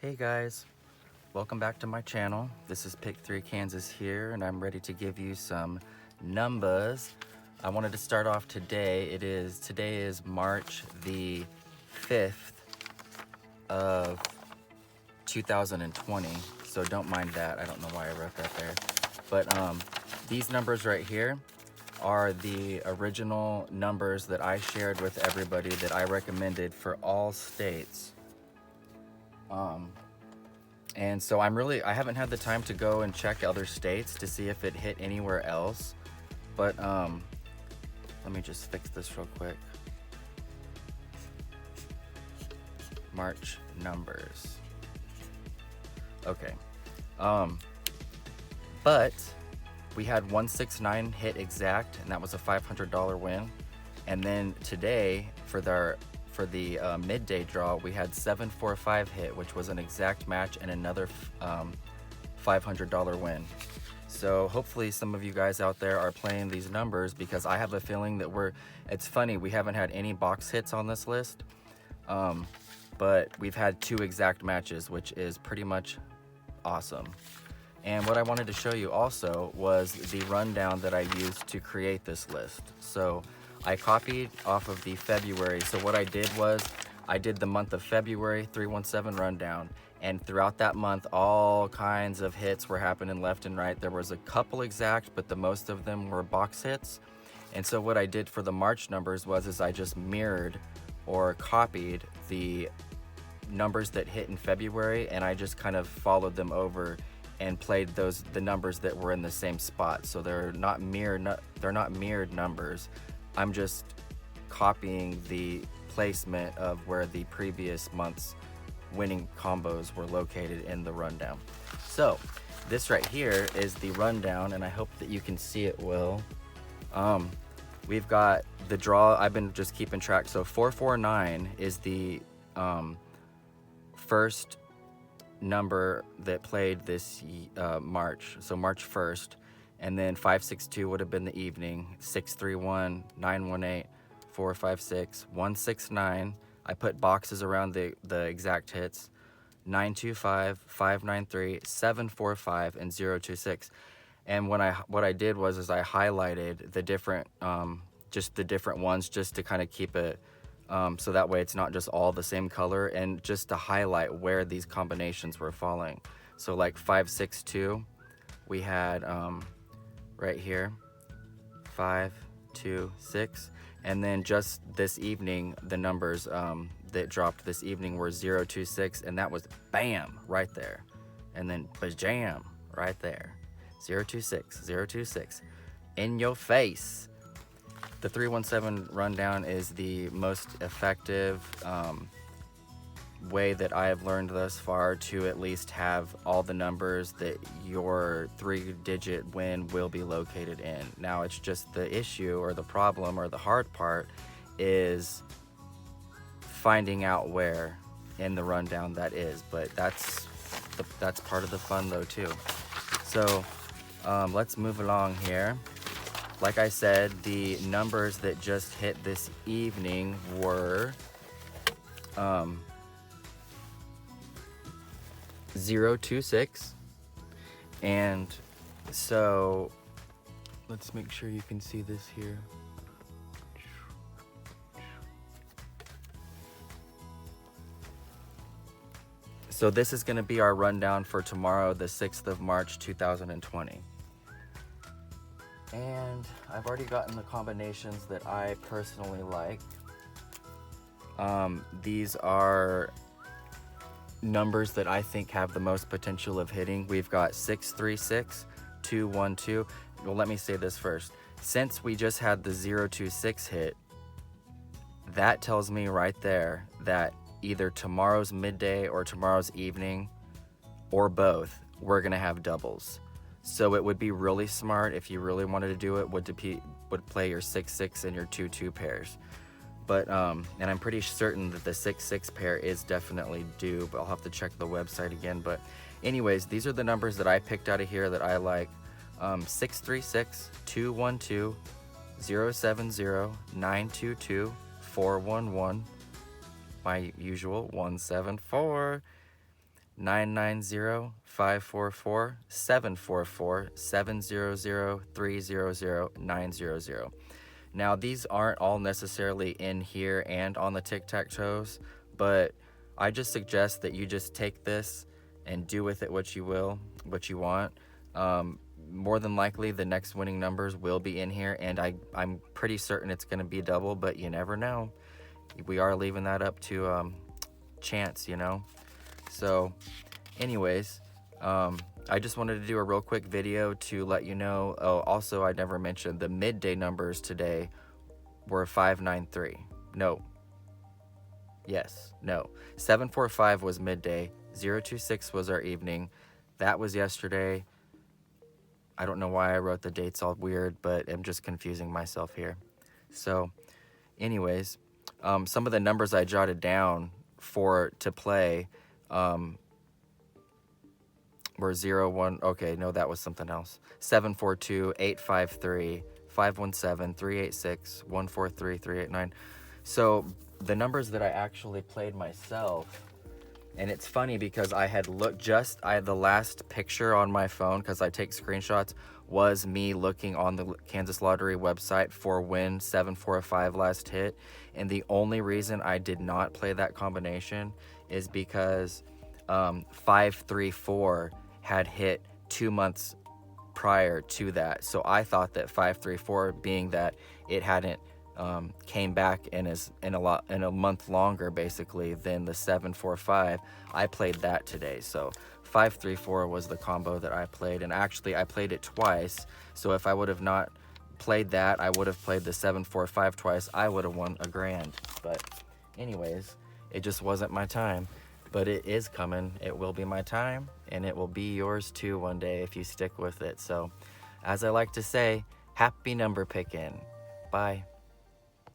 Hey guys, welcome back to my channel. This is Pick 3 Kansas here, and I'm ready to give you some numbers. I wanted to start off today. Today is March the 5th of 2020, so don't mind that. I don't know why I wrote that there. But these numbers right here are the original numbers that I shared with everybody that I recommended for all states. And so I haven't had the time to go and check other states to see if it hit anywhere else. But let me just fix this real quick. March numbers. Okay. But we had 169 hit exact, and that was a $500 win. And then today for the midday draw, we had 745 hit, which was an exact match and another $500 win. So hopefully some of you guys out there are playing these numbers, because I have a feeling that it's funny, we haven't had any box hits on this list, but we've had 2 exact matches, which is pretty much awesome. And what I wanted to show you also was the rundown that I used to create this list. So I copied off of the February. So what I did was I did the month of February 317 rundown, and throughout that month all kinds of hits were happening left and right. There was a couple exact, but the most of them were box hits. And so what I did for the March numbers was I just mirrored or copied the numbers that hit in February, and I just kind of followed them over and played the numbers that were in the same spot. So they're not mirrored numbers. I'm just copying the placement of where the previous month's winning combos were located in the rundown. So this right here is the rundown, and I hope that you can see it well. We've got the draw. I've been just keeping track. So 449 is the first number that played this March, so March 1st, and then 562 would have been the evening, 631, 918, 456, 169. I put boxes around the exact hits, 925, 593, 745, and 026. And what I did was I highlighted the different just the different ones, just to kind of keep it so that way it's not just all the same color, and just to highlight where these combinations were falling. So like 562, we had right here 5, 2, 6, and then just this evening the numbers that dropped this evening were 026, and that was bam right there, and then bajam right there, 026, 026 in your face. The 317 rundown is the most effective way that I have learned thus far to at least have all the numbers that your 3-digit win will be located in. Now it's just the issue or the problem or the hard part is finding out where in the rundown that is, but that's part of the fun though too. So let's move along here. Like I said, the numbers that just hit this evening were 026, and so let's make sure you can see this here. So this is going to be our rundown for tomorrow, the 6th of March 2020. And I've already gotten the combinations that I personally like. These are numbers that I think have the most potential of hitting. We've got 636, 212. Well, let me say this first. Since we just had the 026 hit, that tells me right there that either tomorrow's midday or tomorrow's evening, or both, we're gonna have doubles. So it would be really smart, if you really wanted to do it, would play your 6-6 and your 2-2 pairs. But and I'm pretty certain that the 6-6 pair is definitely due, but I'll have to check the website again. But anyways, these are the numbers that I picked out of here that I like. 636, 212, 070, 922, 411, my usual 174, 990-544-744-700-300-900. Now, these aren't all necessarily in here and on the tic-tac-toes, but I just suggest that you just take this and do with it what you will, what you want. More than likely, the next winning numbers will be in here, and I'm pretty certain it's going to be double, but you never know. We are leaving that up to chance, you know? So anyways, I just wanted to do a real quick video to let you know. Oh, also, I never mentioned the midday numbers today were 593. No. Yes. No. 745 was midday. 026 was our evening. That was yesterday. I don't know why I wrote the dates all weird, but I'm just confusing myself here. So anyways, some of the numbers I jotted down to play were 01, okay, no, that was something else. 742, 853, 517, 386, 143, 389. So the numbers that I actually played myself, and it's funny because I had the last picture on my phone, because I take screenshots, was me looking on the Kansas Lottery website for when 745 last hit. And the only reason I did not play that combination is because 534 had hit 2 months prior to that. So I thought that 534, being that it hadn't came back and is in a month longer basically than the 745, I played that today. So 534 was the combo that I played, and actually I played it twice. So if I would have not played that, I would have played the 745 twice. I would have won $1,000. But anyways, it just wasn't my time. But it is coming. It will be my time, and it will be yours too one day if you stick with it. So as I like to say, happy number picking. Bye.